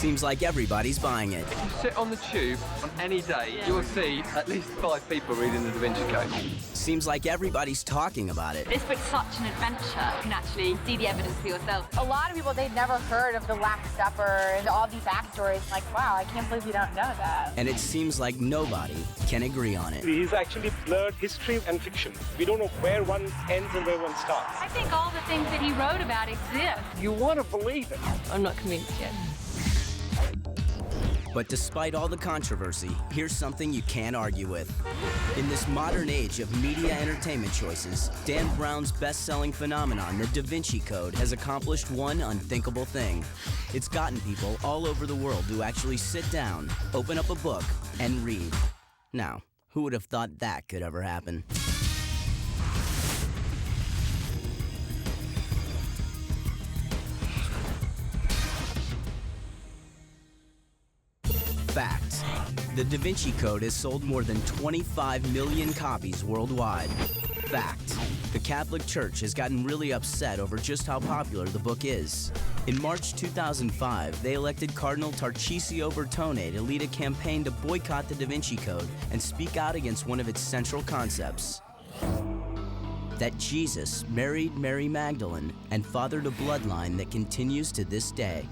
Seems like everybody's buying it. If you sit on the tube on any day, you will see at least 5 people reading the Da Vinci Code. Seems like everybody's talking about it. This book's such an adventure. You can actually see the evidence for yourself. A lot of people, they'd never heard of the Last Supper and all these backstories. Like, wow, I can't believe you don't know that. And it seems like nobody can agree on it. He's actually blurred history and fiction. We don't know where one ends and where one starts. I think all the things that he wrote about exist. You want to believe it. I'm not convinced yet. But despite all the controversy, here's something you can't argue with. In this modern age of media entertainment choices, Dan Brown's best-selling phenomenon, the Da Vinci Code, has accomplished one unthinkable thing. It's gotten people all over the world to actually sit down, open up a book, and read. Now, who would have thought that could ever happen? Fact: the Da Vinci Code has sold more than 25 million copies worldwide. Fact: the Catholic Church has gotten really upset over just how popular the book is. In March 2005, they elected Cardinal Tarcisio Bertone to lead a campaign to boycott the Da Vinci Code and speak out against one of its central concepts: that Jesus married Mary Magdalene and fathered a bloodline that continues to this day.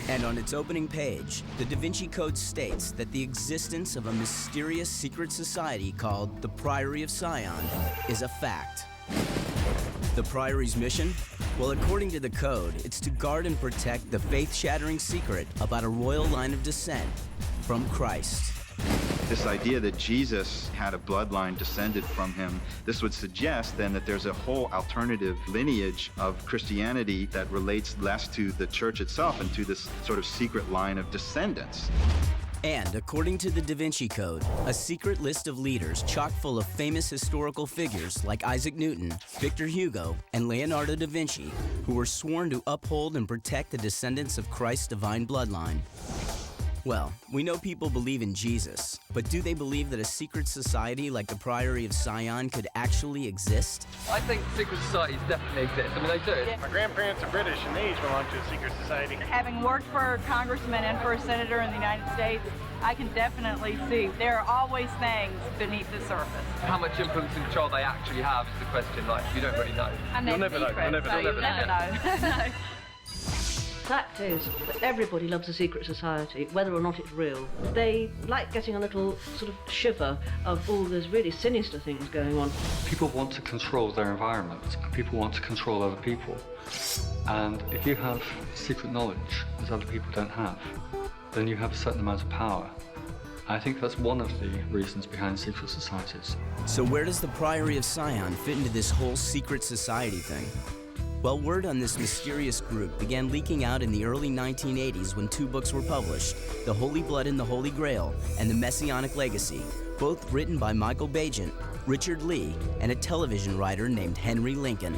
And on its opening page, the Da Vinci Code states that the existence of a mysterious secret society called the Priory of Sion is a fact. The Priory's mission? Well, according to the code, it's to guard and protect the faith-shattering secret about a royal line of descent from Christ. This idea that Jesus had a bloodline descended from him, this would suggest then that there's a whole alternative lineage of Christianity that relates less to the church itself and to this sort of secret line of descendants. And according to the Da Vinci Code, a secret list of leaders chock full of famous historical figures like Isaac Newton, Victor Hugo, and Leonardo da Vinci, who were sworn to uphold and protect the descendants of Christ's divine bloodline. Well, we know people believe in Jesus, but do they believe that a secret society like the Priory of Sion could actually exist? I think secret societies definitely exist. I mean, they do. My grandparents are British and they each belong to a secret society. Having worked for a congressman and for a senator in the United States, I can definitely see there are always things beneath the surface. How much influence and control they actually have is the question. Like, you don't really know. And You'll never know. secret, You'll never know. know. Fact is that everybody loves a secret society, whether or not it's real. They like getting a little sort of shiver of all those really sinister things going on. People want to control their environment. People want to control other people. And if you have secret knowledge that other people don't have, then you have a certain amount of power. I think that's one of the reasons behind secret societies. So where does the Priory of Sion fit into this whole secret society thing? Well, word on this mysterious group began leaking out in the early 1980s when 2 books were published, The Holy Blood and the Holy Grail and The Messianic Legacy, both written by Michael Bagent, Richard Lee, and a television writer named Henry Lincoln.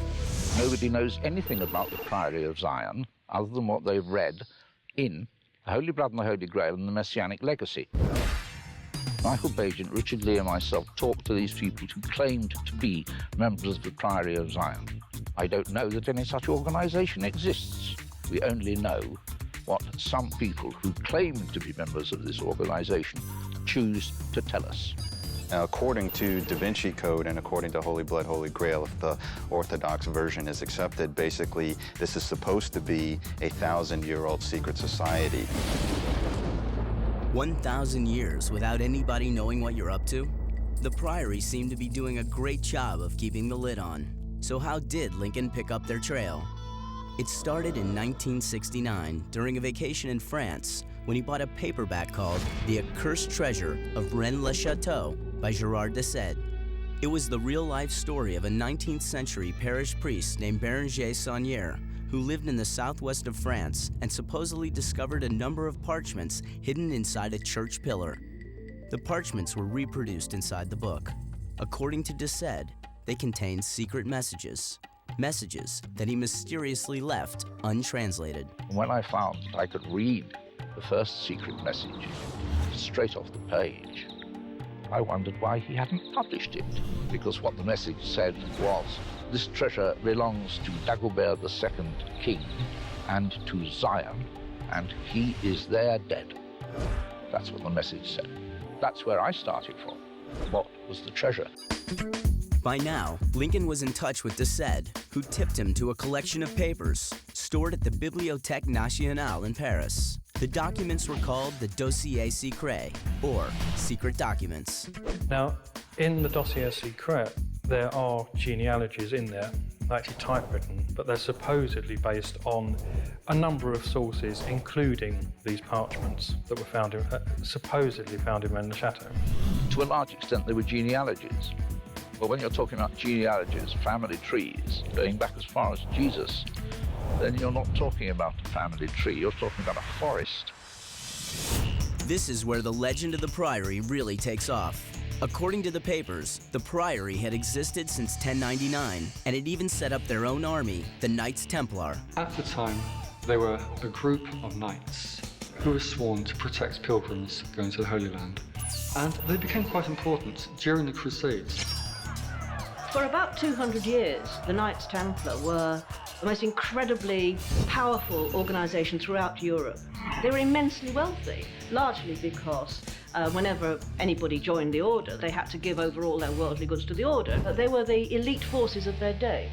Nobody knows anything about the Priory of Zion other than what they've read in The Holy Blood and the Holy Grail and The Messianic Legacy. Michael Bagent, Richard Lee and myself talked to these people who claimed to be members of the Priory of Zion. I don't know that any such organisation exists. We only know what some people who claim to be members of this organisation choose to tell us. Now, according to Da Vinci Code and according to Holy Blood, Holy Grail, if the Orthodox version is accepted, basically this is supposed to be a 1,000-year-old secret society. 1,000 years without anybody knowing what you're up to? The Priory seemed to be doing a great job of keeping the lid on. So how did Lincoln pick up their trail? It started in 1969 during a vacation in France when he bought a paperback called The Accursed Treasure of Rennes-le-Château by Gerard de Sade. It was the real-life story of a 19th century parish priest named Bérenger Saunière who lived in the southwest of France and supposedly discovered a number of parchments hidden inside a church pillar. The parchments were reproduced inside the book. According to de Sade, they contained secret messages that he mysteriously left untranslated. When I found that I could read the first secret message straight off the page, I wondered why he hadn't published it, because what the message said was, this treasure belongs to Dagobert II, king, and to Zion, and he is there dead. That's what the message said. That's where I started from. What was the treasure? By now, Lincoln was in touch with Declassified, who tipped him to a collection of papers stored at the Bibliothèque Nationale in Paris. The documents were called the Dossier Secret, or secret documents. Now, in the Dossier Secret, there are genealogies in there, actually typewritten, but they're supposedly based on a number of sources, including these parchments that were found in, supposedly found in Rennes le Château. To a large extent, they were genealogies. But when you're talking about genealogies, family trees, going back as far as Jesus, then you're not talking about a family tree, you're talking about a forest. This is where the legend of the priory really takes off. According to the papers, the priory had existed since 1099, and it even set up their own army, the Knights Templar. At the time, they were a group of knights who were sworn to protect pilgrims going to the Holy Land. And they became quite important during the Crusades. For about 200 years, the Knights Templar were the most incredibly powerful organisation throughout Europe. They were immensely wealthy, largely because whenever anybody joined the order, they had to give over all their worldly goods to the order. They were the elite forces of their day.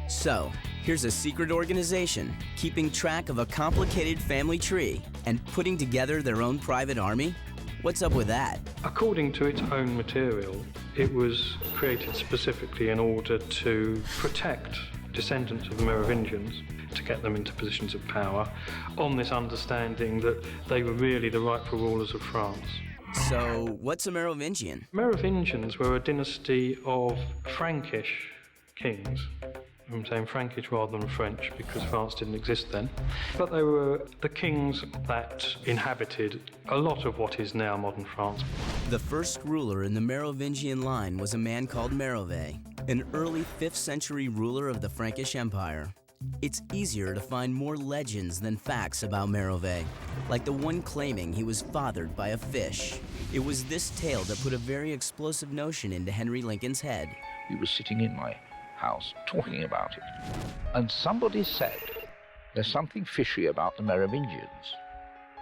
So, here's a secret organization keeping track of a complicated family tree and putting together their own private army? What's up with that? According to its own material, it was created specifically in order to protect descendants of the Merovingians, to get them into positions of power, on this understanding that they were really the rightful rulers of France. So, what's a Merovingian? Merovingians were a dynasty of Frankish kings. I'm saying Frankish rather than French because France didn't exist then. But they were the kings that inhabited a lot of what is now modern France. The first ruler in the Merovingian line was a man called Merové, an early 5th century ruler of the Frankish Empire. It's easier to find more legends than facts about Merové, like the one claiming he was fathered by a fish. It was this tale that put a very explosive notion into Henry Lincoln's head. We were sitting in my house talking about it, and somebody said, there's something fishy about the Merovingians.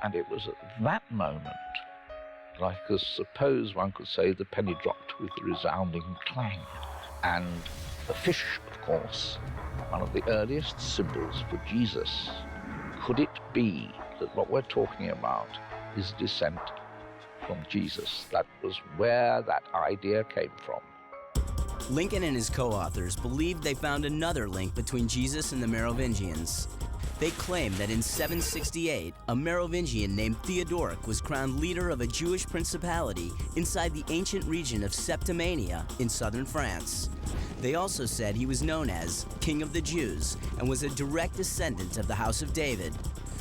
And it was at that moment, like I suppose one could say, the penny dropped with a resounding clang. And the fish, of course, one of the earliest symbols for Jesus. Could it be that what we're talking about is descent from Jesus? That was where that idea came from. Lincoln and his co-authors believed they found another link between Jesus and the Merovingians. They claim that in 768, a Merovingian named Theodoric was crowned leader of a Jewish principality inside the ancient region of Septimania in southern France. They also said he was known as King of the Jews and was a direct descendant of the House of David,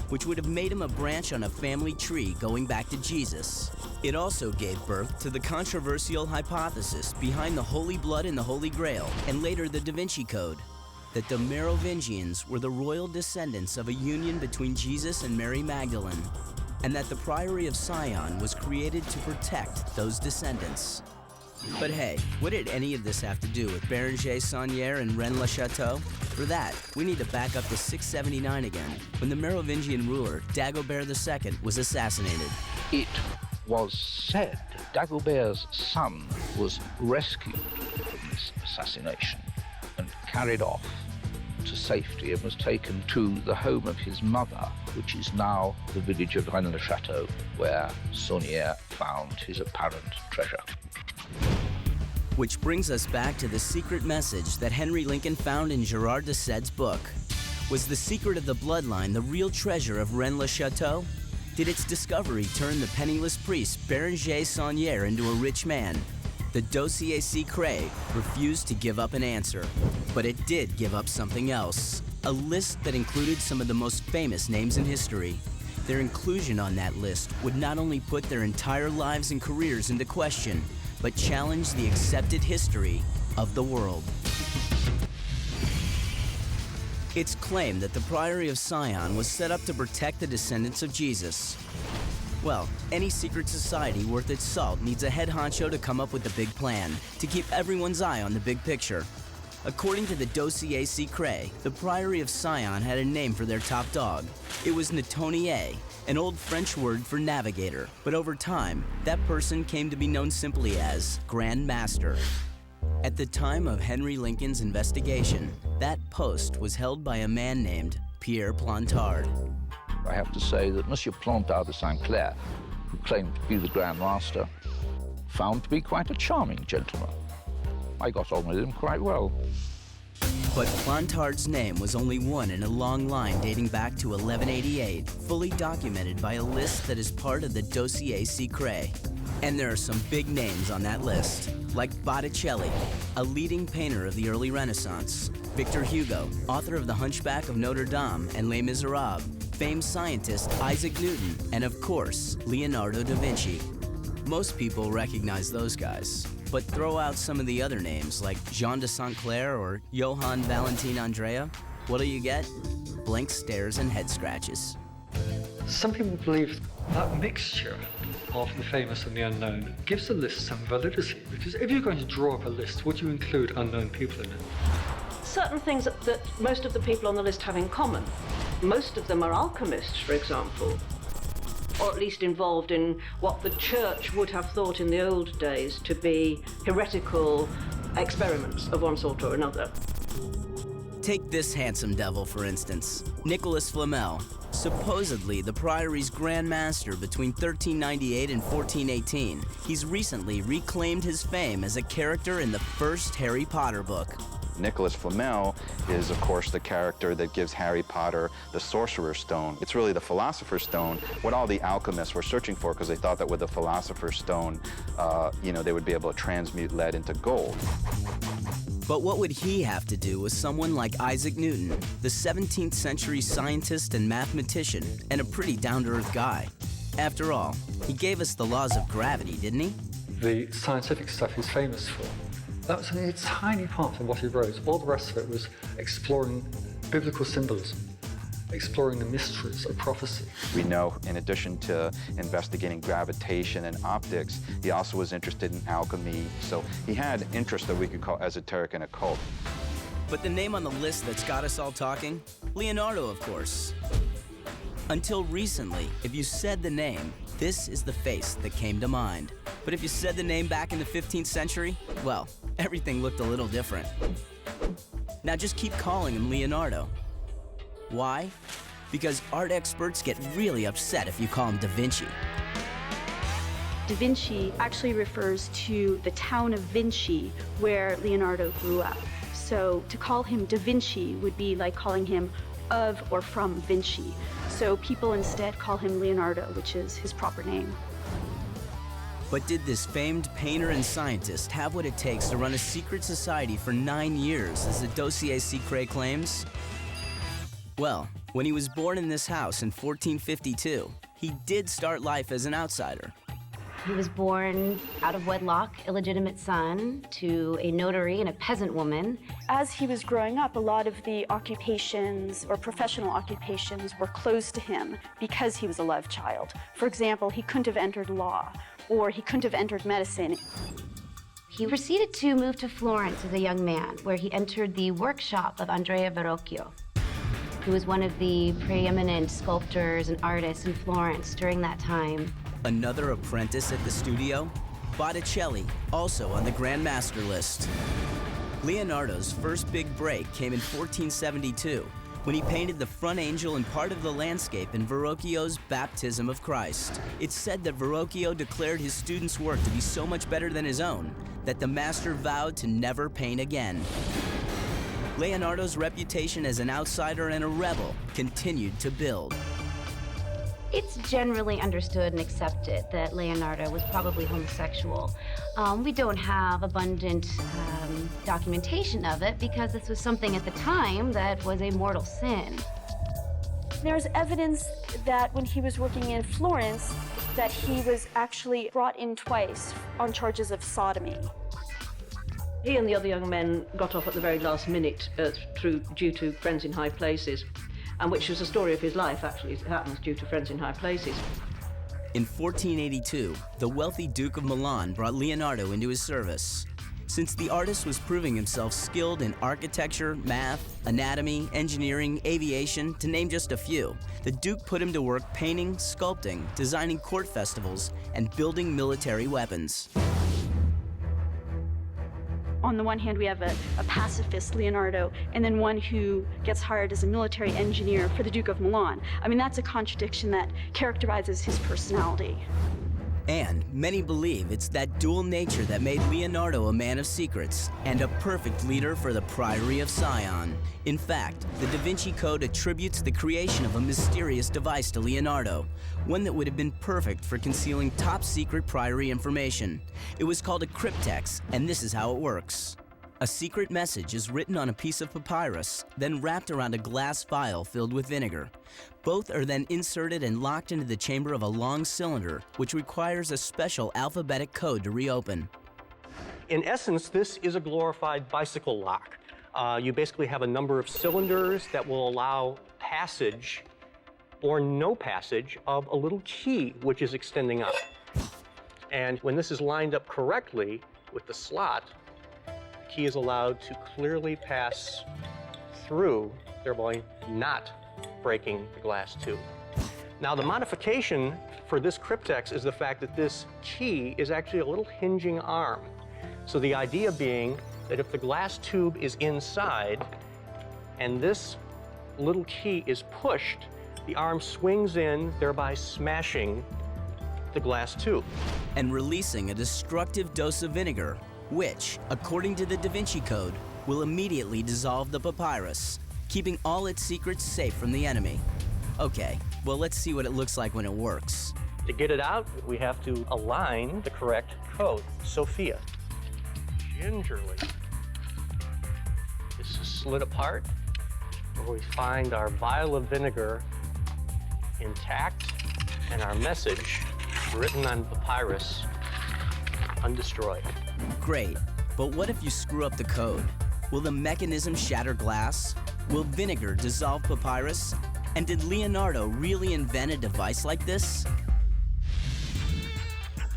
which would have made him a branch on a family tree going back to Jesus. It also gave birth to the controversial hypothesis behind the Holy Blood and the Holy Grail, and later the Da Vinci Code, that the Merovingians were the royal descendants of a union between Jesus and Mary Magdalene, and that the Priory of Sion was created to protect those descendants. But hey, what did any of this have to do with Bérenger Saunière and Rennes le Château? For that, we need to back up to 679 again, when the Merovingian ruler Dagobert II was assassinated. It was said Dagobert's son was rescued from this assassination and carried off to safety and was taken to the home of his mother, which is now the village of Rennes le Château, where Saunière found his apparent treasure. Which brings us back to the secret message that Henry Lincoln found in Gerard de Sède's book. Was the secret of the bloodline the real treasure of Rennes le Château? Did its discovery turn the penniless priest Bérenger Saunière into a rich man? The Dossier Secret refused to give up an answer, but it did give up something else, a list that included some of the most famous names in history. Their inclusion on that list would not only put their entire lives and careers into question, but challenge the accepted history of the world. It's claimed that the Priory of Sion was set up to protect the descendants of Jesus. Well, any secret society worth its salt needs a head honcho to come up with the big plan, to keep everyone's eye on the big picture. According to the Dossier Secret, the Priory of Sion had a name for their top dog. It was Netonier, an old French word for navigator. But over time, that person came to be known simply as Grand Master. At the time of Henry Lincoln's investigation, that post was held by a man named Pierre Plantard. I have to say that Monsieur Plantard de Saint-Clair, who claimed to be the Grand Master, found to be quite a charming gentleman. I got on with him quite well. But Plantard's name was only one in a long line dating back to 1188, fully documented by a list that is part of the Dossier Secret. And there are some big names on that list, like Botticelli, a leading painter of the early Renaissance, Victor Hugo, author of The Hunchback of Notre Dame and Les Miserables, famed scientist Isaac Newton, and of course, Leonardo da Vinci. Most people recognize those guys, but throw out some of the other names like Jean de Saint Clair or Johann Valentin Andrea. What'll you get? Blank stares and head scratches. Some people believe that mixture of the famous and the unknown gives the list some validity, because if you're going to draw up a list, would you include unknown people in it? Certain things that most of the people on the list have in common. Most of them are alchemists, for example, or at least involved in what the church would have thought in the old days to be heretical experiments of one sort or another. Take this handsome devil, for instance, Nicholas Flamel, supposedly the Priory's Grand Master between 1398 and 1418. He's recently reclaimed his fame as a character in the first Harry Potter book. Nicholas Flamel is, of course, the character that gives Harry Potter the Sorcerer's Stone. It's really the Philosopher's Stone, what all the alchemists were searching for, because they thought that with the Philosopher's Stone, they would be able to transmute lead into gold. But what would he have to do with someone like Isaac Newton, the 17th century scientist and mathematician, and a pretty down-to-earth guy? After all, he gave us the laws of gravity, didn't he? The scientific stuff he's famous for, that was only a tiny part of what he wrote. All the rest of it was exploring biblical symbolism, exploring the mysteries of prophecy. We know, in addition to investigating gravitation and optics, he also was interested in alchemy. So he had interests that we could call esoteric and occult. But the name on the list that's got us all talking? Leonardo, of course. Until recently, if you said the name, this is the face that came to mind. But if you said the name back in the 15th century, well, everything looked a little different. Now just keep calling him Leonardo. Why? Because art experts get really upset if you call him Da Vinci. Da Vinci actually refers to the town of Vinci where Leonardo grew up. So to call him Da Vinci would be like calling him of or from Vinci. So people instead call him Leonardo, which is his proper name. But did this famed painter and scientist have what it takes to run a secret society for 9 years, as the Dossier Secret claims? Well, when he was born in this house in 1452, he did start life as an outsider. He was born out of wedlock, illegitimate son to a notary and a peasant woman. As he was growing up, a lot of the occupations or professional occupations were closed to him because he was a love child. For example, he couldn't have entered law, or he couldn't have entered medicine. He proceeded to move to Florence as a young man, where he entered the workshop of Andrea Verrocchio, who was one of the preeminent sculptors and artists in Florence during that time. Another apprentice at the studio? Botticelli, also on the Grand Master list. Leonardo's first big break came in 1472, when he painted the front angel and part of the landscape in Verrocchio's Baptism of Christ. It's said that Verrocchio declared his students' work to be so much better than his own that the master vowed to never paint again. Leonardo's reputation as an outsider and a rebel continued to build. It's generally understood and accepted that Leonardo was probably homosexual. We don't have abundant documentation of it because this was something at the time that was a mortal sin. There's evidence that when he was working in Florence, that he was actually brought in twice on charges of sodomy. He and the other young men got off at the very last minute due to friends in high places, and which was the story of his life, actually. It happens due to friends in high places. In 1482, the wealthy Duke of Milan brought Leonardo into his service. Since the artist was proving himself skilled in architecture, math, anatomy, engineering, aviation, to name just a few, the Duke put him to work painting, sculpting, designing court festivals, and building military weapons. On the one hand, we have a pacifist, Leonardo, and then one who gets hired as a military engineer for the Duke of Milan. I mean, that's a contradiction that characterizes his personality. And many believe it's that dual nature that made Leonardo a man of secrets and a perfect leader for the Priory of Sion. In fact, the Da Vinci Code attributes the creation of a mysterious device to Leonardo, one that would have been perfect for concealing top-secret Priory information. It was called a cryptex, and this is how it works. A secret message is written on a piece of papyrus, then wrapped around a glass vial filled with vinegar. Both are then inserted and locked into the chamber of a long cylinder, which requires a special alphabetic code to reopen. In essence, this is a glorified bicycle lock. You basically have a number of cylinders that will allow passage or no passage of a little key which is extending up. And when this is lined up correctly with the slot, the key is allowed to clearly pass through, thereby not breaking the glass tube. Now, the modification for this cryptex is the fact that this key is actually a little hinging arm. So the idea being that if the glass tube is inside and this little key is pushed, the arm swings in, thereby smashing the glass tube. And releasing a destructive dose of vinegar, which, according to the Da Vinci Code, will immediately dissolve the papyrus, keeping all its secrets safe from the enemy. Okay, well, let's see what it looks like when it works. To get it out, we have to align the correct code. Sophia. Gingerly. This is slid apart, where we find our vial of vinegar intact and our message written on papyrus undestroyed. Great, but what if you screw up the code? Will the mechanism shatter glass? Will vinegar dissolve papyrus? And did Leonardo really invent a device like this?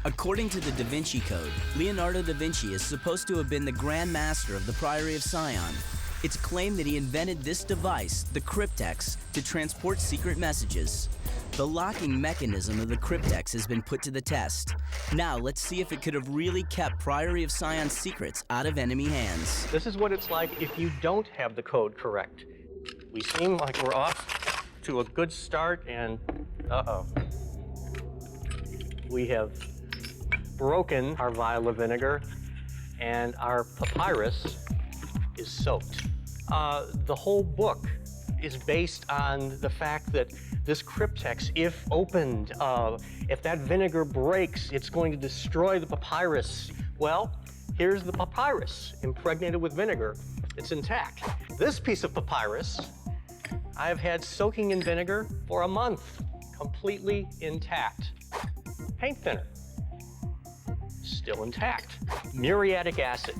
According to the Da Vinci Code, Leonardo da Vinci is supposed to have been the Grand Master of the Priory of Sion. It's claimed that he invented this device, the cryptex, to transport secret messages. The locking mechanism of the cryptex has been put to the test. Now let's see if it could have really kept Priory of Sion's secrets out of enemy hands. This is what it's like if you don't have the code correct. We seem like we're off to a good start, and uh-oh. We have broken our vial of vinegar, and our papyrus is soaked. The whole book is based on the fact that this cryptex, if opened, if that vinegar breaks, it's going to destroy the papyrus. Well, here's the papyrus, impregnated with vinegar. It's intact. This piece of papyrus, I've had soaking in vinegar for a month, completely intact. Paint thinner, still intact. Muriatic acid.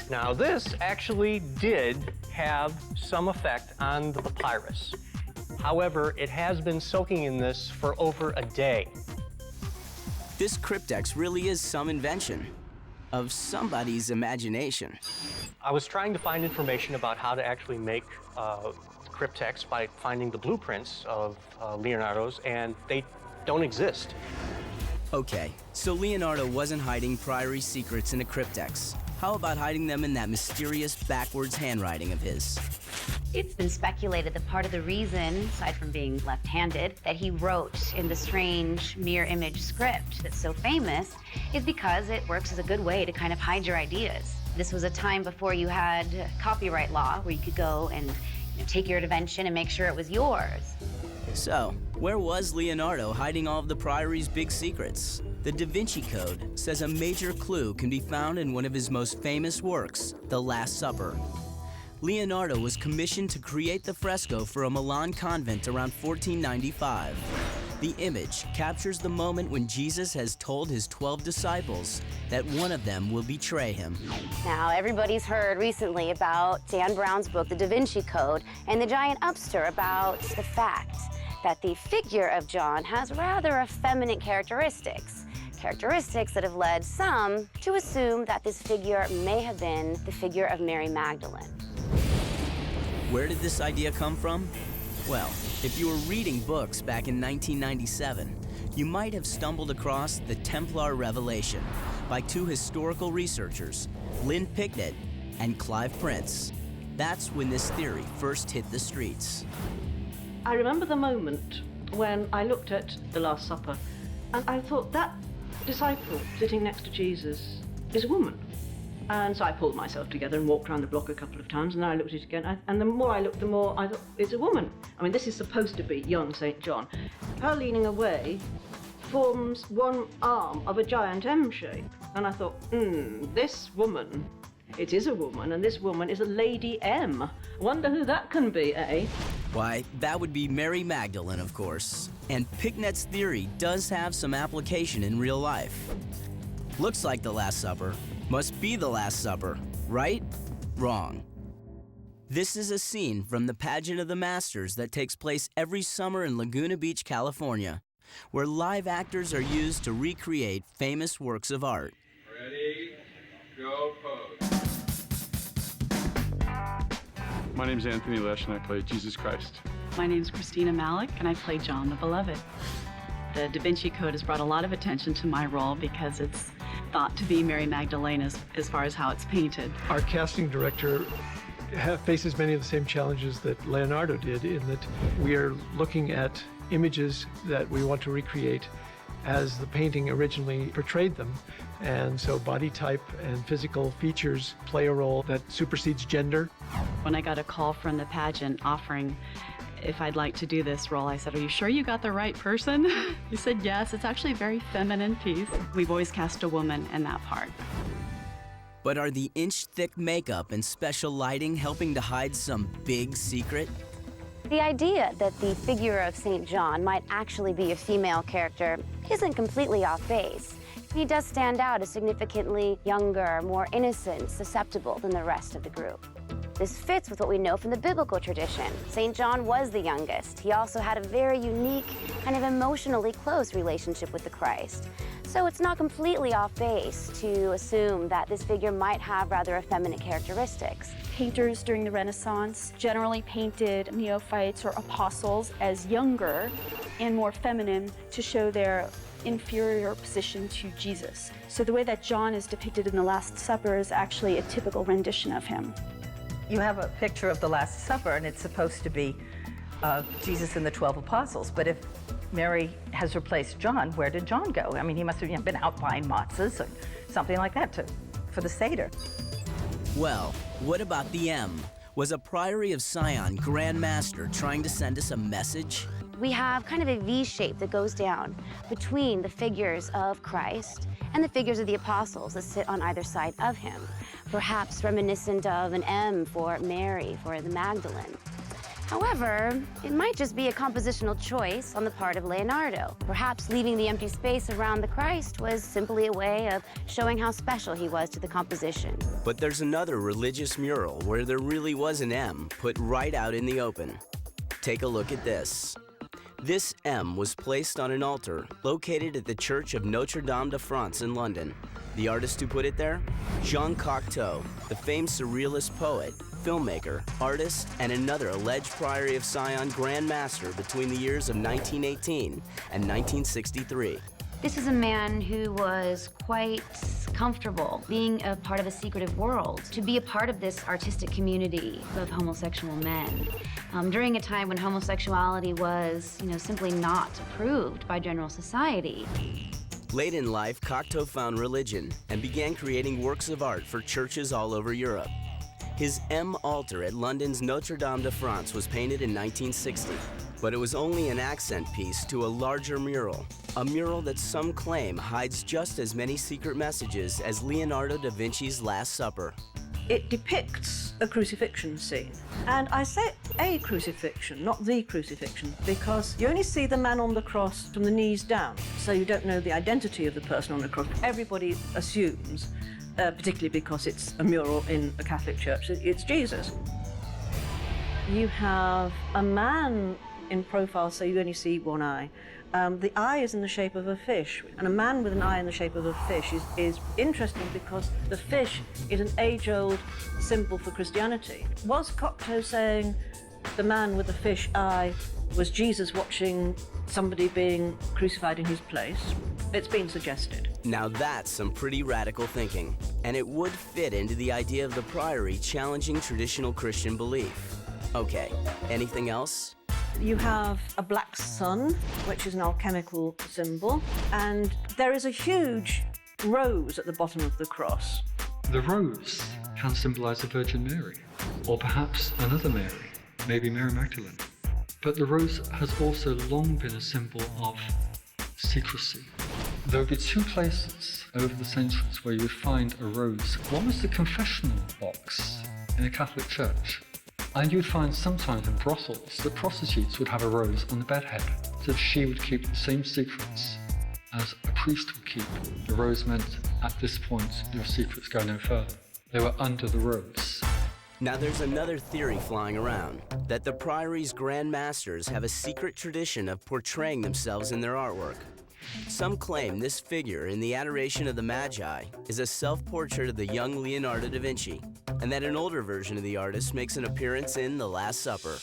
Now, this actually did have some effect on the papyrus. However, it has been soaking in this for over a day. This cryptex really is some invention of somebody's imagination. I was trying to find information about how to actually make cryptex by finding the blueprints of Leonardo's, and they don't exist. Okay, so Leonardo wasn't hiding Priory secrets in a cryptex. How about hiding them in that mysterious backwards handwriting of his? It's been speculated that part of the reason, aside from being left-handed, that he wrote in the strange mirror image script that's so famous is because it works as a good way to kind of hide your ideas. This was a time before you had copyright law where you could go and take your invention and make sure it was yours. So, where was Leonardo hiding all of the Priory's big secrets? The Da Vinci Code says a major clue can be found in one of his most famous works, The Last Supper. Leonardo was commissioned to create the fresco for a Milan convent around 1495. The image captures the moment when Jesus has told his 12 disciples that one of them will betray him. Now, everybody's heard recently about Dan Brown's book, The Da Vinci Code, and the giant upstir about the fact that the figure of John has rather effeminate characteristics. characteristics that have led some to assume that this figure may have been the figure of Mary Magdalene. Where did this idea come from? Well, if you were reading books back in 1997, you might have stumbled across The Templar Revelation by two historical researchers, Lynn Picknett and Clive Prince. That's when this theory first hit the streets. I remember the moment when I looked at the Last Supper and I thought, that disciple sitting next to Jesus is a woman. And so I pulled myself together and walked around the block a couple of times, and then I looked at it again, and the more I looked, the more I thought, it's a woman. I mean, this is supposed to be young St. John. Her leaning away forms one arm of a giant M shape. And I thought, this woman, it is a woman, and this woman is a Lady M. Wonder who that can be, eh? Why, that would be Mary Magdalene, of course. And Picknett's theory does have some application in real life. Looks like the Last Supper. Must be the Last Supper, right? Wrong. This is a scene from the Pageant of the Masters that takes place every summer in Laguna Beach, California, where live actors are used to recreate famous works of art. Ready, go, pose. My name's Anthony Lesh, and I play Jesus Christ. My name's Christina Malik, and I play John the Beloved. The Da Vinci Code has brought a lot of attention to my role because it's thought to be Mary Magdalene as far as how it's painted. Our casting director faces many of the same challenges that Leonardo did, in that we are looking at images that we want to recreate as the painting originally portrayed them. And so body type and physical features play a role that supersedes gender. When I got a call from the pageant offering if I'd like to do this role, I said, "Are you sure you got the right person?" He said, "Yes, it's actually a very feminine piece." We've always cast a woman in that part. But are the inch-thick makeup and special lighting helping to hide some big secret? The idea that the figure of St. John might actually be a female character isn't completely off base. He does stand out as significantly younger, more innocent, susceptible than the rest of the group. This fits with what we know from the biblical tradition. St. John was the youngest. He also had a very unique, kind of emotionally close relationship with the Christ. So it's not completely off base to assume that this figure might have rather effeminate characteristics. Painters during the Renaissance generally painted neophytes or apostles as younger and more feminine to show their inferior position to Jesus. So the way that John is depicted in the Last Supper is actually a typical rendition of him. You have a picture of the Last Supper, and it's supposed to be Jesus and the 12 apostles. But if Mary has replaced John, where did John go? I mean, he must have been out buying matzahs or something like that for the Seder. Well, what about the M? Was a Priory of Sion Grand Master trying to send us a message? We have kind of a V shape that goes down between the figures of Christ and the figures of the apostles that sit on either side of him, perhaps reminiscent of an M for Mary, for the Magdalene. However, it might just be a compositional choice on the part of Leonardo. Perhaps leaving the empty space around the Christ was simply a way of showing how special he was to the composition. But there's another religious mural where there really was an M put right out in the open. Take a look at this. This M was placed on an altar located at the Church of Notre Dame de France in London. The artist who put it there? Jean Cocteau, the famed surrealist poet, filmmaker, artist, and another alleged Priory of Sion Grand Master between the years of 1918 and 1963. This is a man who was quite comfortable being a part of a secretive world, to be a part of this artistic community of homosexual men. During a time when homosexuality was, simply not approved by general society. Late in life, Cocteau found religion and began creating works of art for churches all over Europe. His M altar at London's Notre Dame de France was painted in 1960, but it was only an accent piece to a larger mural, a mural that some claim hides just as many secret messages as Leonardo da Vinci's Last Supper. It depicts a crucifixion scene. And I say a crucifixion, not the crucifixion, because you only see the man on the cross from the knees down, so you don't know the identity of the person on the cross. Everybody assumes, particularly because it's a mural in a Catholic church, that it's Jesus. You have a man in profile, so you only see one eye, The eye is in the shape of a fish, and a man with an eye in the shape of a fish is interesting because the fish is an age-old symbol for Christianity. Was Cocteau saying the man with the fish eye was Jesus watching somebody being crucified in his place? It's been suggested. Now that's some pretty radical thinking, and it would fit into the idea of the priory challenging traditional Christian belief. Okay, anything else? You have a black sun, which is an alchemical symbol, and there is a huge rose at the bottom of the cross. The rose can symbolize the Virgin Mary, or perhaps another Mary, maybe Mary Magdalene. But the rose has also long been a symbol of secrecy. There would be two places over the centuries where you would find a rose. One was the confessional box in a Catholic church. And you'd find sometimes in brothels that prostitutes would have a rose on the bedhead, so that she would keep the same secrets as a priest would keep. The rose meant, at this point, your secrets go no further. They were under the rose. Now there's another theory flying around, that the priory's Grand Masters have a secret tradition of portraying themselves in their artwork. Some claim this figure in the Adoration of the Magi is a self-portrait of the young Leonardo da Vinci, and that an older version of the artist makes an appearance in The Last Supper.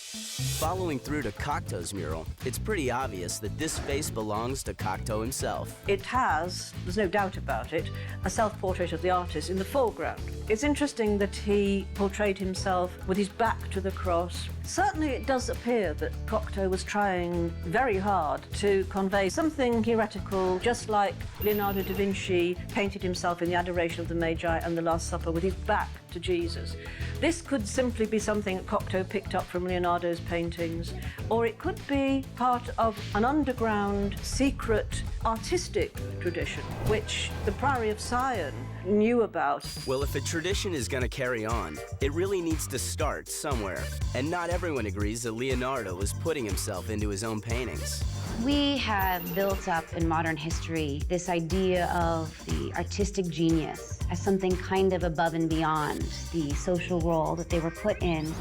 Following through to Cocteau's mural, it's pretty obvious that this face belongs to Cocteau himself. It has, there's no doubt about it, a self-portrait of the artist in the foreground. It's interesting that he portrayed himself with his back to the cross. Certainly it does appear that Cocteau was trying very hard to convey something heretical, just like Leonardo da Vinci painted himself in the Adoration of the Magi and the Last Supper with his back to Jesus. This could simply be something that Cocteau picked up from Leonardo's paintings, or it could be part of an underground, secret, artistic tradition, which the Priory of Sion knew about. Well, if a tradition is going to carry on, it really needs to start somewhere. And not everyone agrees that Leonardo was putting himself into his own paintings. We have built up in modern history this idea of the artistic genius as something kind of above and beyond the social role that they were put in.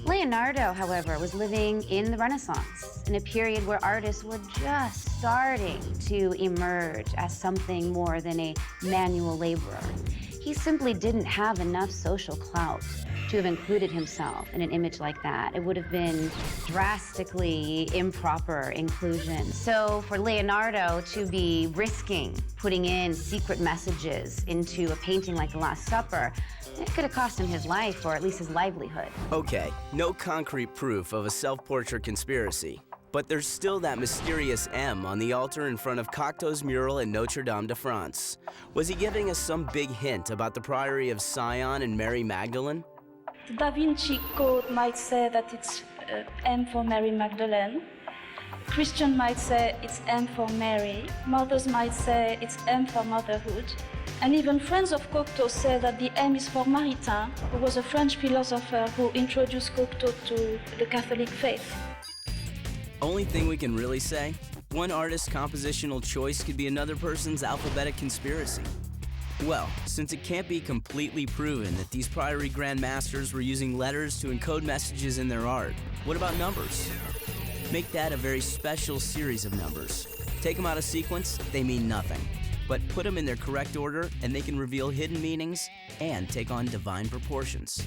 Leonardo, however, was living in the Renaissance, in a period where artists were just starting to emerge as something more than a manual laborer. He simply didn't have enough social clout to have included himself in an image like that. It would have been drastically improper inclusion. So for Leonardo to be risking putting in secret messages into a painting like The Last Supper, it could have cost him his life, or at least his livelihood. Okay, no concrete proof of a self-portrait conspiracy, but there's still that mysterious M on the altar in front of Cocteau's mural at Notre Dame de France. Was he giving us some big hint about the Priory of Sion and Mary Magdalene? The Da Vinci Code might say that it's M for Mary Magdalene. Christian might say it's M for Mary. Mothers might say it's M for motherhood. And even friends of Cocteau say that the M is for Maritain, who was a French philosopher who introduced Cocteau to the Catholic faith. Only thing we can really say, one artist's compositional choice could be another person's alphabetic conspiracy. Well, since it can't be completely proven that these Priory Grand Masters were using letters to encode messages in their art, what about numbers? Make that a very special series of numbers. Take them out of sequence, they mean nothing. But put them in their correct order, and they can reveal hidden meanings and take on divine proportions.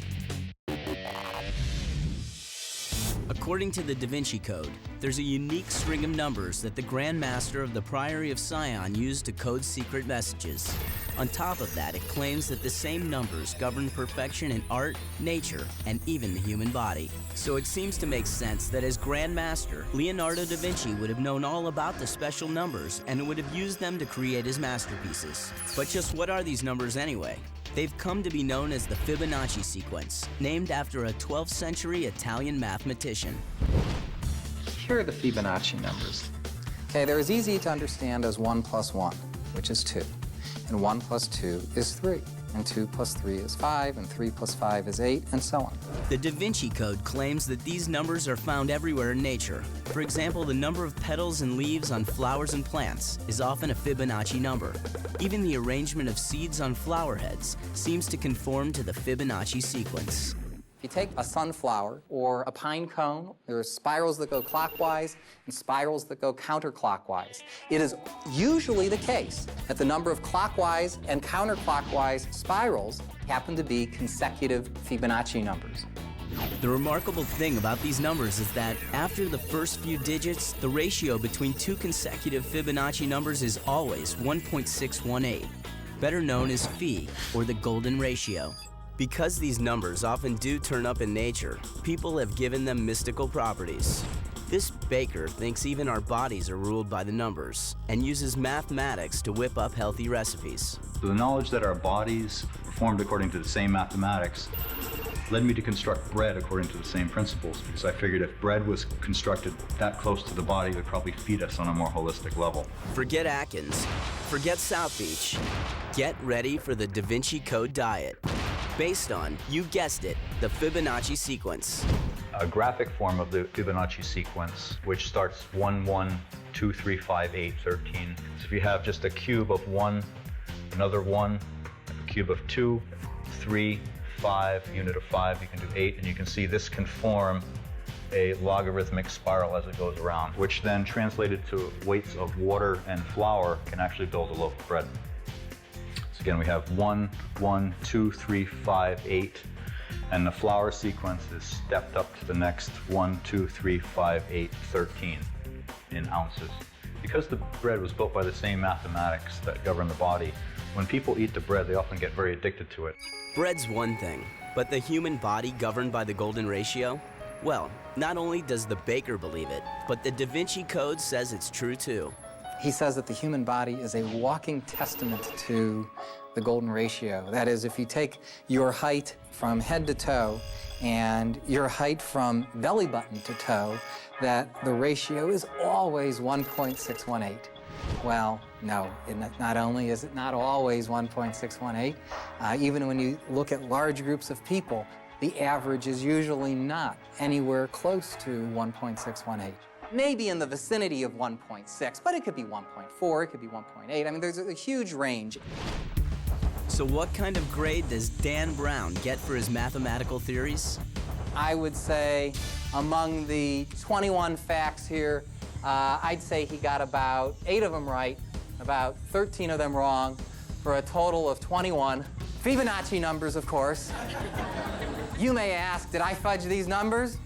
According to the Da Vinci Code, there's a unique string of numbers that the Grand Master of the Priory of Sion used to code secret messages. On top of that, it claims that the same numbers govern perfection in art, nature, and even the human body. So it seems to make sense that as Grand Master, Leonardo da Vinci would have known all about the special numbers and would have used them to create his masterpieces. But just what are these numbers anyway? They've come to be known as the Fibonacci sequence, named after a 12th century Italian mathematician. Here are the Fibonacci numbers. Okay, they're as easy to understand as 1 plus 1, which is 2. And 1 plus 2 is 3. And 2 plus 3 is 5, and 3 plus 5 is 8, and so on. The Da Vinci Code claims that these numbers are found everywhere in nature. For example, the number of petals and leaves on flowers and plants is often a Fibonacci number. Even the arrangement of seeds on flower heads seems to conform to the Fibonacci sequence. If you take a sunflower or a pine cone, there are spirals that go clockwise and spirals that go counterclockwise. It is usually the case that the number of clockwise and counterclockwise spirals happen to be consecutive Fibonacci numbers. The remarkable thing about these numbers is that after the first few digits, the ratio between two consecutive Fibonacci numbers is always 1.618, better known as phi, or the golden ratio. Because these numbers often do turn up in nature, people have given them mystical properties. This baker thinks even our bodies are ruled by the numbers and uses mathematics to whip up healthy recipes. The knowledge that our bodies are formed according to the same mathematics led me to construct bread according to the same principles, because I figured if bread was constructed that close to the body, it would probably feed us on a more holistic level. Forget Atkins, forget South Beach. Get ready for the Da Vinci Code diet, based on, you guessed it, the Fibonacci sequence. A graphic form of the Fibonacci sequence, which starts 1, 1, 2, 3, 5, 8, 13. So if you have just a cube of 1, another 1, a cube of 2, 3, 5, unit of 5, you can do 8, and you can see this can form a logarithmic spiral as it goes around, which then translated to weights of water and flour can actually build a loaf of bread. So again, we have 1, 1, 2, 3, 5, 8, and the flour sequence is stepped up to the next 1, 2, 3, 5, 8, 13 in ounces. Because the bread was built by the same mathematics that govern the body, when people eat the bread, they often get very addicted to it. Bread's one thing, but the human body governed by the golden ratio? Well, not only does the baker believe it, but the Da Vinci Code says it's true too. He says that the human body is a walking testament to the golden ratio. That is, if you take your height from head to toe and your height from belly button to toe, that the ratio is always 1.618. Well, no, not only is it not always 1.618, even when you look at large groups of people, the average is usually not anywhere close to 1.618. Maybe in the vicinity of 1.6, but it could be 1.4, it could be 1.8. I mean, there's a huge range. So what kind of grade does Dan Brown get for his mathematical theories? I would say among the 21 facts here, I'd say he got about 8 of them right, about 13 of them wrong, for a total of 21. Fibonacci numbers, of course. You may ask, did I fudge these numbers?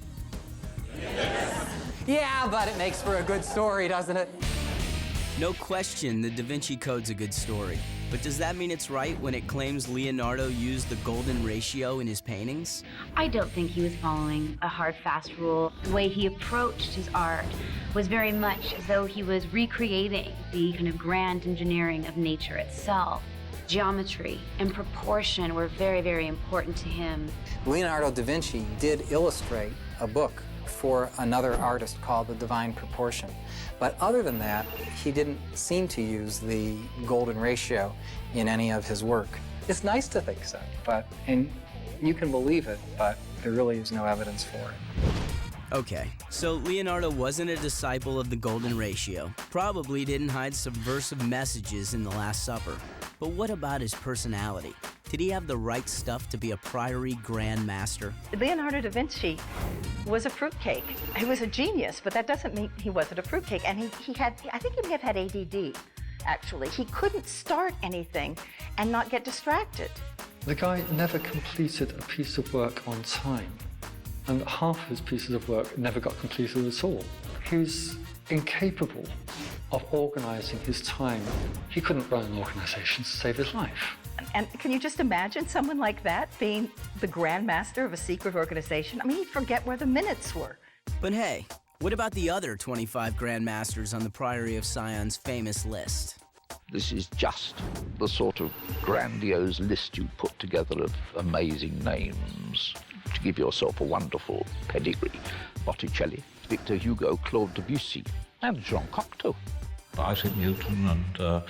Yes. Yeah, but it makes for a good story, doesn't it? No question, the Da Vinci Code's a good story. But does that mean it's right when it claims Leonardo used the golden ratio in his paintings? I don't think he was following a hard, fast rule. The way he approached his art was very much as though he was recreating the kind of grand engineering of nature itself. Geometry and proportion were very, very important to him. Leonardo da Vinci did illustrate a book for another artist called The Divine Proportion. But other than that, he didn't seem to use the golden ratio in any of his work. It's nice to think so, and you can believe it, but there really is no evidence for it. Okay, so Leonardo wasn't a disciple of the golden ratio, probably didn't hide subversive messages in the Last Supper. But what about his personality? Did he have the right stuff to be a priory grand master? Leonardo da Vinci was a fruitcake. He was a genius, but that doesn't mean he wasn't a fruitcake. And he had, I think he may have had ADD, actually. He couldn't start anything and not get distracted. The guy never completed a piece of work on time, and half of his pieces of work never got completed at all. He was incapable of organizing his time. He couldn't run an organization to save his life. And can you just imagine someone like that being the grand master of a secret organization? I mean, he'd forget where the minutes were. But hey, what about the other 25 grandmasters on the Priory of Sion's famous list? This is just the sort of grandiose list you put together of amazing names to give yourself a wonderful pedigree. Botticelli, Victor Hugo, Claude Debussy, and Jean Cocteau. Isaac Newton and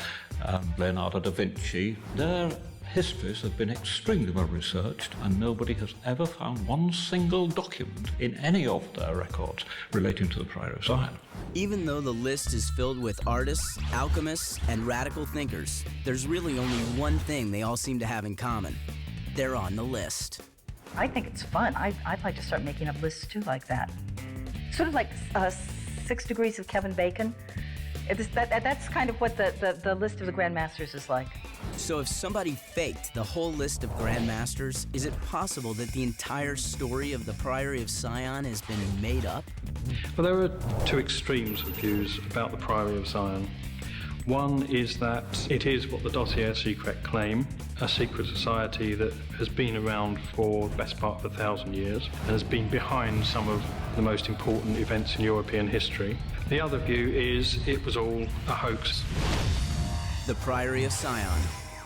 Leonardo da Vinci, their histories have been extremely well researched, and nobody has ever found one single document in any of their records relating to the Priory of Sion. Even though the list is filled with artists, alchemists, and radical thinkers, there's really only one thing they all seem to have in common. They're on the list. I think it's fun. I'd like to start making up lists too like that. Sort of like 6 Degrees of Kevin Bacon. That's kind of what the list of the Grandmasters is like. So if somebody faked the whole list of Grandmasters, is it possible that the entire story of the Priory of Sion has been made up? Well, there are two extremes of views about the Priory of Zion. One is that it is what the Dossier Secret claim, a secret society that has been around for the best part of 1,000 years and has been behind some of the most important events in European history. The other view is it was all a hoax. The Priory of Sion,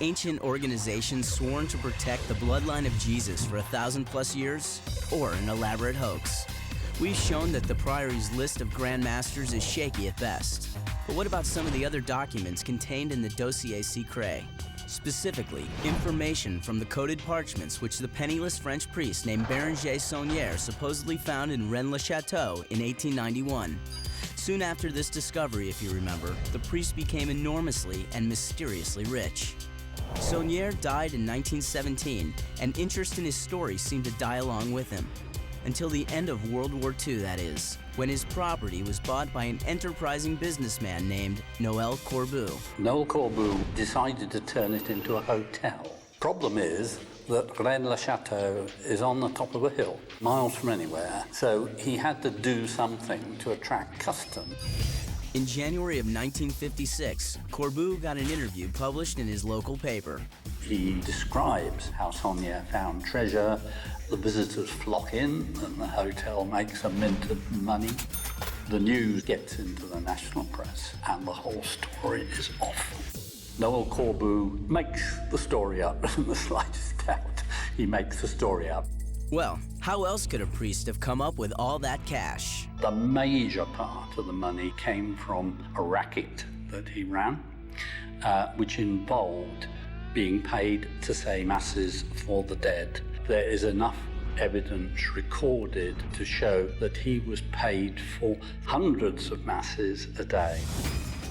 ancient organization sworn to protect the bloodline of Jesus for 1,000+ years, or an elaborate hoax. We've shown that the Priory's list of Grandmasters is shaky at best. But what about some of the other documents contained in the Dossier Secret? Specifically, information from the coded parchments which the penniless French priest named Bérenger Saunière supposedly found in Rennes-le-Château in 1891. Soon after this discovery, if you remember, the priest became enormously and mysteriously rich. Saunière died in 1917, and interest in his story seemed to die along with him. Until the end of World War II, that is, when his property was bought by an enterprising businessman named Noël Corbu. Noël Corbu decided to turn it into a hotel. Problem is that Rennes-le-Château is on the top of a hill, miles from anywhere, so he had to do something to attract custom. In January of 1956, Corbu got an interview published in his local paper. He describes how Saunière found treasure, the visitors flock in, and the hotel makes a mint of money. The news gets into the national press, and the whole story is awful. Noël Corbu makes the story up, in the slightest doubt. He makes the story up. Well, how else could a priest have come up with all that cash? The major part of the money came from a racket that he ran, which involved being paid to say masses for the dead. There is enough evidence recorded to show that he was paid for hundreds of masses a day.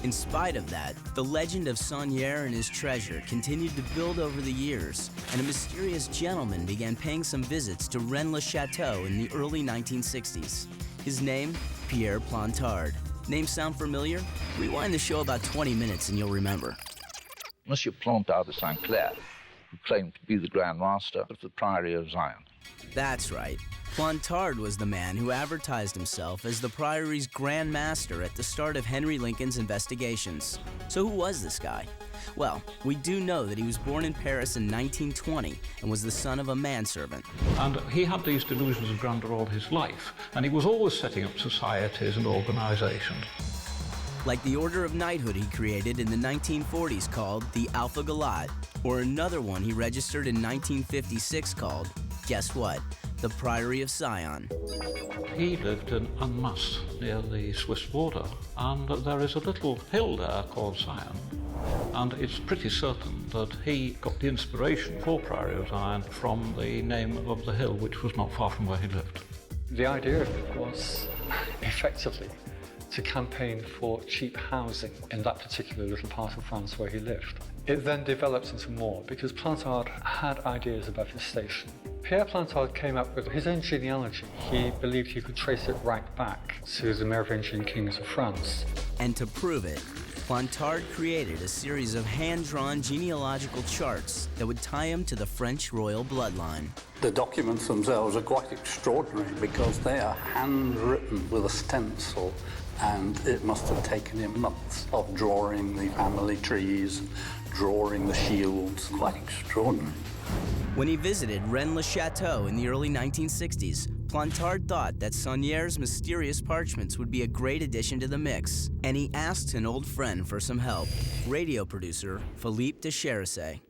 In spite of that, the legend of Saunière and his treasure continued to build over the years, and a mysterious gentleman began paying some visits to Rennes-le-Château in the early 1960s. His name, Pierre Plantard. Name sound familiar? Rewind the show about 20 minutes and you'll remember. Monsieur Plantard de Saint-Clair, who claimed to be the Grand Master of the Priory of Zion. That's right. Plantard was the man who advertised himself as the Priory's Grand Master at the start of Henry Lincoln's investigations. So who was this guy? Well, we do know that he was born in Paris in 1920 and was the son of a manservant. And he had these delusions of grandeur all his life, and he was always setting up societies and organizations. Like the Order of Knighthood he created in the 1940s called the Alpha Galat, or another one he registered in 1956 called, guess what? The Priory of Sion. He lived in Annemasse, near the Swiss border, and there is a little hill there called Sion. And it's pretty certain that he got the inspiration for Priory of Zion from the name of the hill, which was not far from where he lived. The idea of it was effectively to campaign for cheap housing in that particular little part of France where he lived. It then developed into more because Plantard had ideas about his station. Pierre Plantard came up with his own genealogy. He believed he could trace it right back to the Merovingian kings of France. And to prove it, Plantard created a series of hand-drawn genealogical charts that would tie him to the French royal bloodline. The documents themselves are quite extraordinary because they are handwritten with a stencil, and it must have taken him months of drawing the family trees, drawing the shields. Quite extraordinary. When he visited Rennes-le-Château in the early 1960s, Plantard thought that Saunière's mysterious parchments would be a great addition to the mix, and he asked an old friend for some help, radio producer Philippe de Chérissé.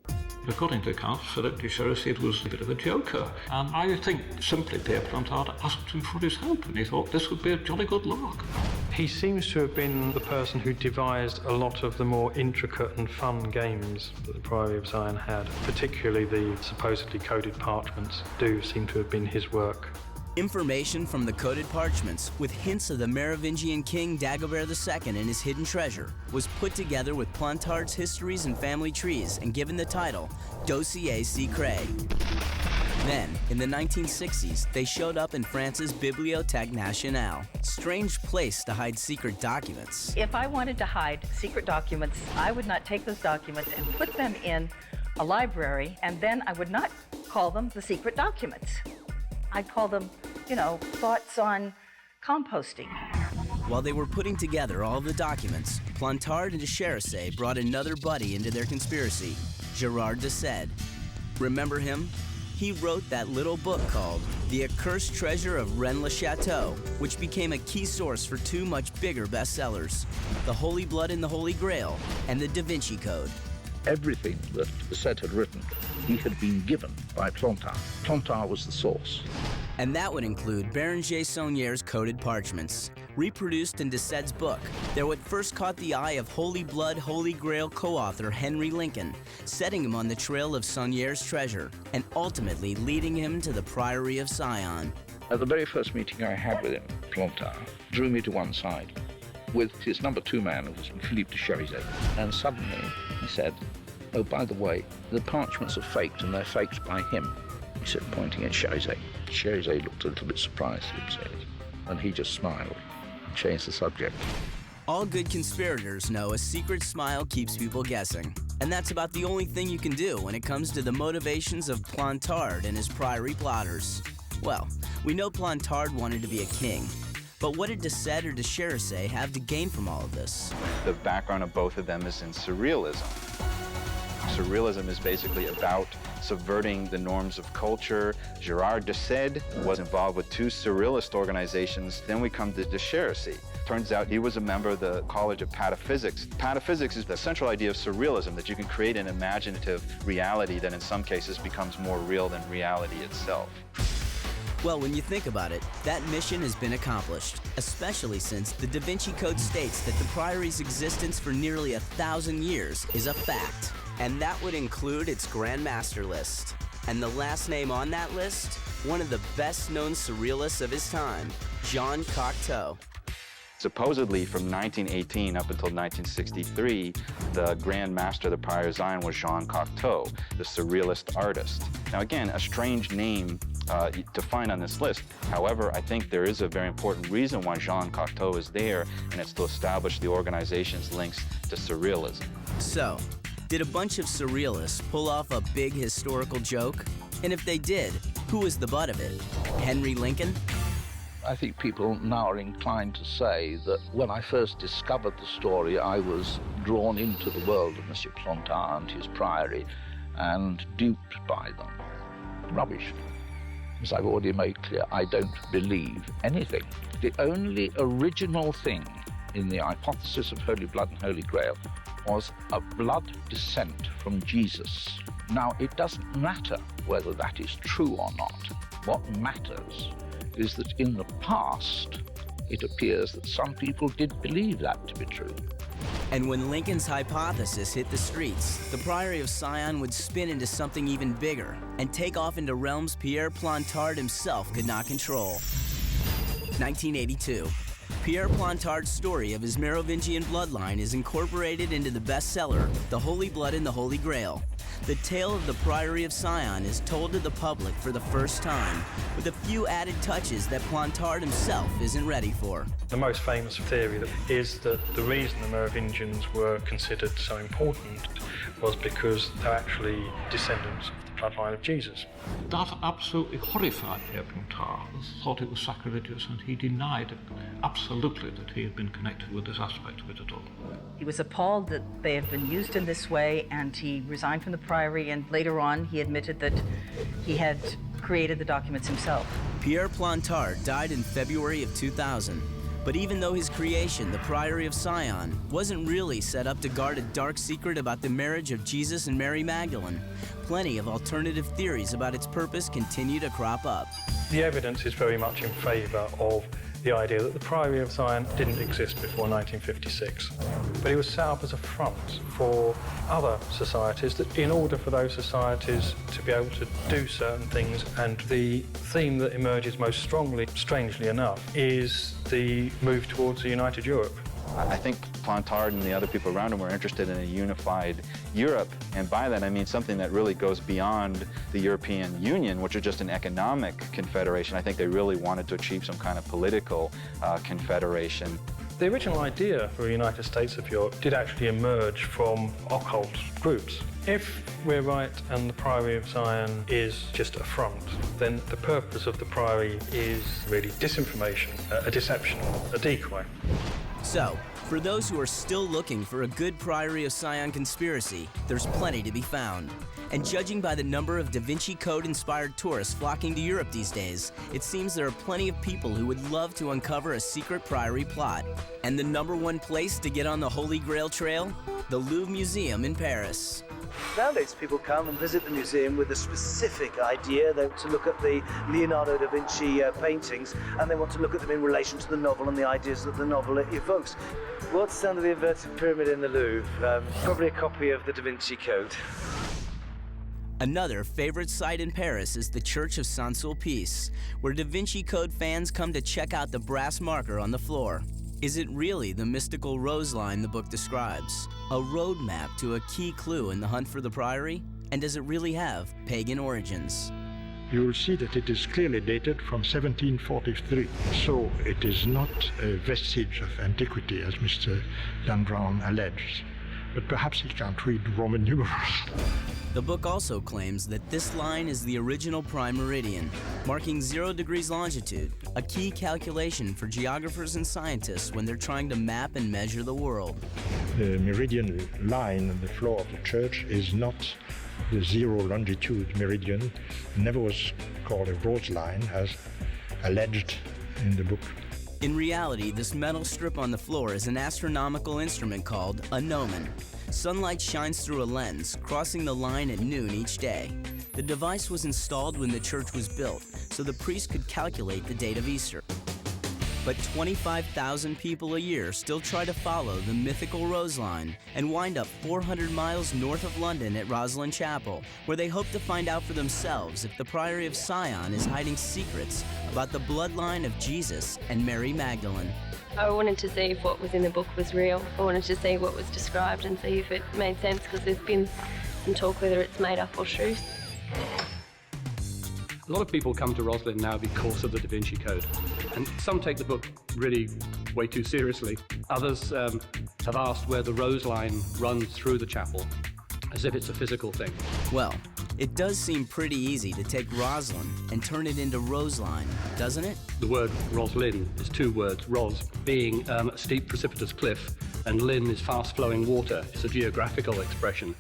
According to accounts, Philippe de Chérissé was a bit of a joker, and I think simply Pierre Plantard asked him for his help, and he thought this would be a jolly good lark. He seems to have been the person who devised a lot of the more intricate and fun games that the Priory of Zion had. Particularly the supposedly coded parchments do seem to have been his work. Information from the coded parchments, with hints of the Merovingian king Dagobert II and his hidden treasure, was put together with Plantard's histories and family trees and given the title Dossier Secret. Then, in the 1960s, they showed up in France's Bibliothèque Nationale. Strange place to hide secret documents. If I wanted to hide secret documents, I would not take those documents and put them in a library, and then I would not call them the secret documents. I'd call them, thoughts on composting. While they were putting together all of the documents, Plantard and Declassified brought another buddy into their conspiracy, Gerard de Sède. Remember him? He wrote that little book called The Accursed Treasure of Rennes-le-Château, which became a key source for two much bigger bestsellers, The Holy Blood and the Holy Grail and The Da Vinci Code. Everything that de Sède had written, he had been given by Plantard. Plantard was the source. And that would include Bérenger Saunier's coded parchments. Reproduced in de Sède's book, they're what first caught the eye of Holy Blood, Holy Grail co-author Henry Lincoln, setting him on the trail of Saunier's treasure, and ultimately leading him to the Priory of Sion. At the very first meeting I had with him, Plantard drew me to one side with his number 2 man, who was Philippe de Cherizet, and suddenly he said, "Oh, by the way, the parchments are faked, and they're faked by him," he said, pointing at Cherizet. Cherizet looked a little bit surprised, he said, and he just smiled and changed the subject. All good conspirators know a secret smile keeps people guessing. And that's about the only thing you can do when it comes to the motivations of Plantard and his Priory plotters. Well, we know Plantard wanted to be a king. But what did de Sède or Declassified have to gain from all of this? The background of both of them is in surrealism. Surrealism is basically about subverting the norms of culture. Gerard de Sède was involved with 2 surrealist organizations. Then we come to Declassified. Turns out he was a member of the College of Pataphysics. Pataphysics is the central idea of surrealism, that you can create an imaginative reality that in some cases becomes more real than reality itself. Well, when you think about it, that mission has been accomplished, especially since the Da Vinci Code states that the Priory's existence for nearly 1,000 years is a fact. And that would include its Grand Master list. And the last name on that list, one of the best-known surrealists of his time, Jean Cocteau. Supposedly, from 1918 up until 1963, the Grand Master of the Priory of Zion was Jean Cocteau, the surrealist artist. Now again, a strange name to find on this list. However, I think there is a very important reason why Jean Cocteau is there, and it's to establish the organization's links to surrealism. So, did a bunch of surrealists pull off a big historical joke? And if they did, who was the butt of it? Henry Lincoln? I think people now are inclined to say that when I first discovered the story, I was drawn into the world of Monsieur Plantard and his priory and duped by them. Rubbish. As I've already made clear, I don't believe anything. The only original thing in the hypothesis of Holy Blood and Holy Grail was a blood descent from Jesus. Now, it doesn't matter whether that is true or not. What matters is that in the past, it appears that some people did believe that to be true. And when Lincoln's hypothesis hit the streets, the Priory of Sion would spin into something even bigger and take off into realms Pierre Plantard himself could not control. 1982. Pierre Plantard's story of his Merovingian bloodline is incorporated into the bestseller, The Holy Blood and the Holy Grail. The tale of the Priory of Sion is told to the public for the first time, with a few added touches that Plantard himself isn't ready for. The most famous theory is that the reason the Merovingians were considered so important was because they're actually descendants of the bloodline of Jesus. That absolutely horrified Pierre Plantard. Thought it was sacrilegious, and he denied absolutely that he had been connected with this aspect of it at all. He was appalled that they had been used in this way, and he resigned from the priory, and later on he admitted that he had created the documents himself. Pierre Plantard died in February of 2000. But even though his creation, the Priory of Sion, wasn't really set up to guard a dark secret about the marriage of Jesus and Mary Magdalene, plenty of alternative theories about its purpose continue to crop up. The evidence is very much in favor of the idea that the Priory of Zion didn't exist before 1956, but it was set up as a front for other societies, that in order for those societies to be able to do certain things. And the theme that emerges most strongly, strangely enough, is the move towards a united Europe. I think Plantard and the other people around him were interested in a unified Europe, and by that I mean something that really goes beyond the European Union, which is just an economic confederation. I think they really wanted to achieve some kind of political confederation. The original idea for the United States of Europe did actually emerge from occult groups. If we're right and the Priory of Zion is just a front, then the purpose of the Priory is really disinformation, a deception, a decoy. So, for those who are still looking for a good Priory of Zion conspiracy, there's plenty to be found. And judging by the number of Da Vinci Code-inspired tourists flocking to Europe these days, it seems there are plenty of people who would love to uncover a secret Priory plot. And the #1 place to get on the Holy Grail trail? The Louvre Museum in Paris. Nowadays, people come and visit the museum with a specific idea. They want to look at the Leonardo da Vinci paintings, and they want to look at them in relation to the novel and the ideas that the novel evokes. What's under the inverted pyramid in the Louvre? Probably a copy of the Da Vinci Code. Another favorite site in Paris is the Church of Saint-Sulpice, where Da Vinci Code fans come to check out the brass marker on the floor. Is it really the mystical rose line the book describes? A roadmap to a key clue in the hunt for the Priory? And does it really have pagan origins? You will see that it is clearly dated from 1743. So it is not a vestige of antiquity, as Mr. Dan Brown alleges. But perhaps he can't read Roman numerals. The book also claims that this line is the original prime meridian, marking 0 degrees longitude, a key calculation for geographers and scientists when they're trying to map and measure the world. The meridian line on the floor of the church is not the 0 longitude meridian. It never was called a rose line, as alleged in the book. In reality, this metal strip on the floor is an astronomical instrument called a gnomon. Sunlight shines through a lens, crossing the line at noon each day. The device was installed when the church was built, so the priest could calculate the date of Easter. But 25,000 people a year still try to follow the mythical Rose Line and wind up 400 miles north of London at Rosslyn Chapel, where they hope to find out for themselves if the Priory of Sion is hiding secrets about the bloodline of Jesus and Mary Magdalene. I wanted to see if what was in the book was real. I wanted to see what was described and see if it made sense, because there's been some talk whether it's made up or true. A lot of people come to Rosslyn now because of the Da Vinci Code, and some take the book really way too seriously. Others have asked where the rose line runs through the chapel, as if it's a physical thing. Well, it does seem pretty easy to take Rosslyn and turn it into Roseline, doesn't it? The word Roslyn is 2 words, Ros being a steep precipitous cliff, and Lyn is fast-flowing water. It's a geographical expression.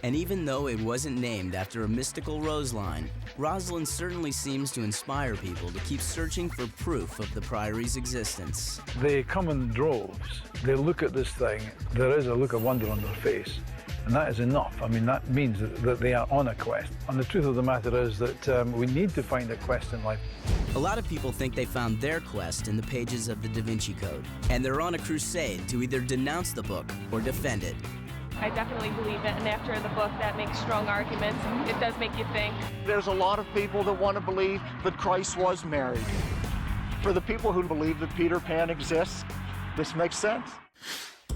And even though it wasn't named after a mystical rose line, Rosslyn certainly seems to inspire people to keep searching for proof of the Priory's existence. They come in droves. They look at this thing. There is a look of wonder on their face. And that is enough. I mean, that means that they are on a quest. And the truth of the matter is that we need to find a quest in life. A lot of people think they found their quest in the pages of the Da Vinci Code, and they're on a crusade to either denounce the book or defend it. I definitely believe it, and after the book, that makes strong arguments. It does make you think. There's a lot of people that want to believe that Christ was married. For the people who believe that Peter Pan exists, this makes sense.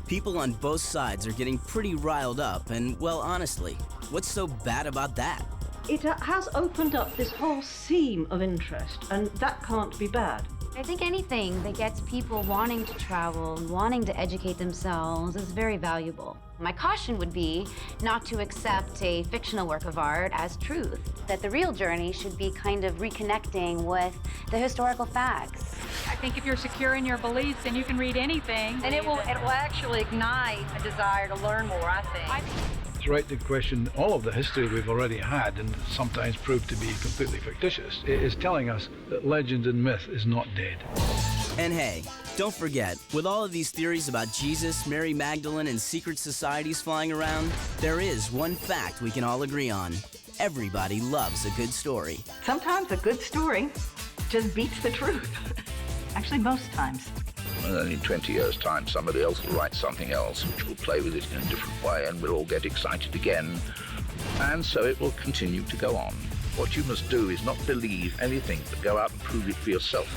People on both sides are getting pretty riled up, and, well, honestly, what's so bad about that? It has opened up this whole seam of interest, and that can't be bad. I think anything that gets people wanting to travel and wanting to educate themselves is very valuable. My caution would be not to accept a fictional work of art as truth, that the real journey should be kind of reconnecting with the historical facts. I think if you're secure in your beliefs, then you can read anything. And it will actually ignite a desire to learn more, I think. It's right to question all of the history we've already had and sometimes proved to be completely fictitious. It is telling us that legend and myth is not dead. And hey, don't forget, with all of these theories about Jesus, Mary Magdalene, and secret societies flying around, there is one fact we can all agree on. Everybody loves a good story. Sometimes a good story just beats the truth. Actually, most times. And in 20 years' time, somebody else will write something else, which will play with it in a different way, and we'll all get excited again. And so it will continue to go on. What you must do is not believe anything, but go out and prove it for yourself.